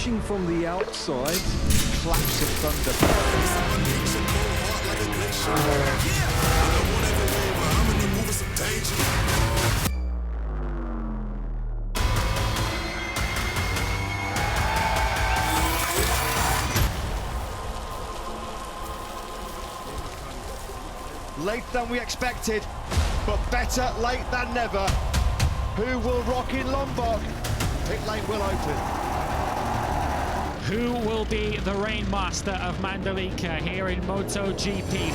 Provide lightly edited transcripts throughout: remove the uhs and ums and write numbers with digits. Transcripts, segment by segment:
pushing from the outside. Claps of thunder. Late than we expected, but better late than never. Who will rock in Lombok? Pit lane will open. Who will be the Rainmaster of Mandalika here in MotoGP?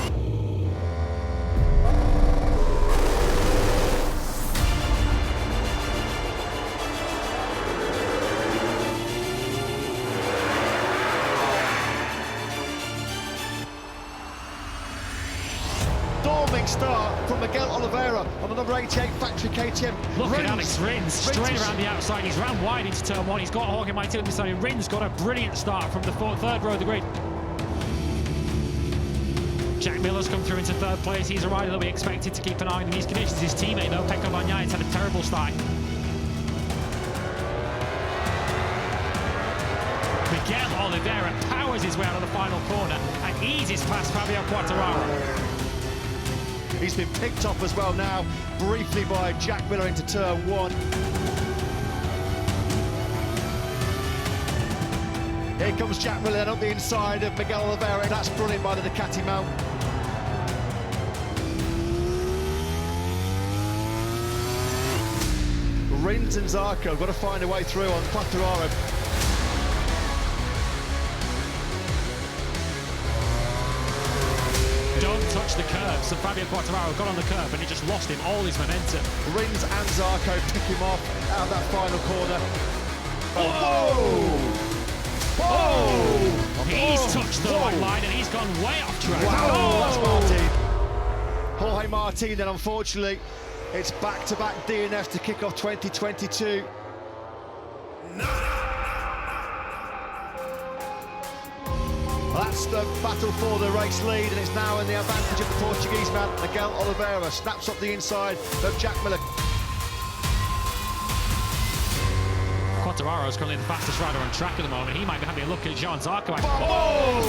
Storming start from Miguel Oliveira on the number 88 factory KTM. Look at Alex Rins, straight around the outside. He's ran wide into turn one. He's got Jorge Martin on the side. Rins got a brilliant start from the third row of the grid. Jack Miller's come through into third place. He's a rider that we expected to keep an eye on in these conditions. His teammate, though, Pecco Bagnaia, had a terrible start. Miguel Oliveira powers his way out of the final corner and eases past Fabio Quartararo. He's been picked up as well now, briefly by Jack Miller into turn one. Here comes Jack Miller up the inside of Miguel Oliveira. That's brilliant by the Ducati mount. Rins and Zarco got to find a way through on Quartararo. Don't touch the curb, so Fabio Quartararo got on the curb and he just lost him all his momentum. Rins and Zarco pick him off out of that final corner. Oh! Oh! He's touched the white line and he's gone way off track. Wow, that's Martin. Jorge Martin, then unfortunately, it's back-to-back DNFs to kick off 2022. That's the battle for the race lead, and it's now in the advantage of the Portuguese man, Miguel Oliveira. Snaps up the inside of Jack Miller. Quartararo is currently the fastest rider on track at the moment. He might be having a look at Joan Zarco. Oh!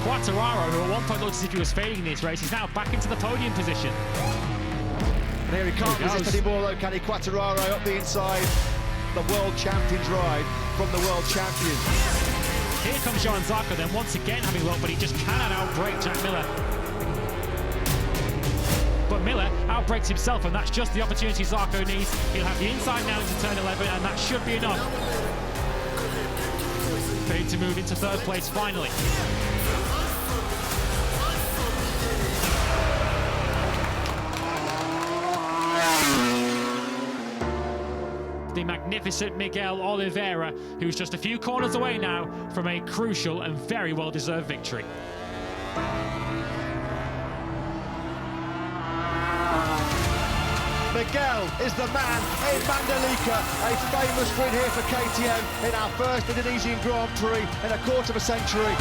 Quartararo, who at one point looked as if he was fading this race, is now back into the podium position. And here he can't resist anymore though, can he? Quartararo up the inside. The world champion's ride from the world champion. Here comes Joan Zarco then once again having a look, but he just cannot outbrake Jack Miller. But Miller outbreaks himself, and that's just the opportunity Zarco needs. He'll have the inside now into turn 11, and that should be enough. Paid to move into third place finally. The magnificent Miguel Oliveira, who's just a few corners away now from a crucial and very well-deserved victory. Miguel is the man in Mandalika, a famous win here for KTM in our first Indonesian Grand Prix in a quarter of a century.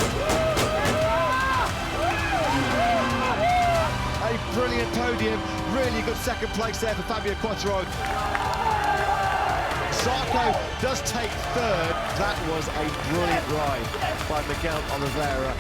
A brilliant podium, really good second place there for Fabio Quartararo. Zarco does take third. That was a brilliant ride by Miguel Oliveira.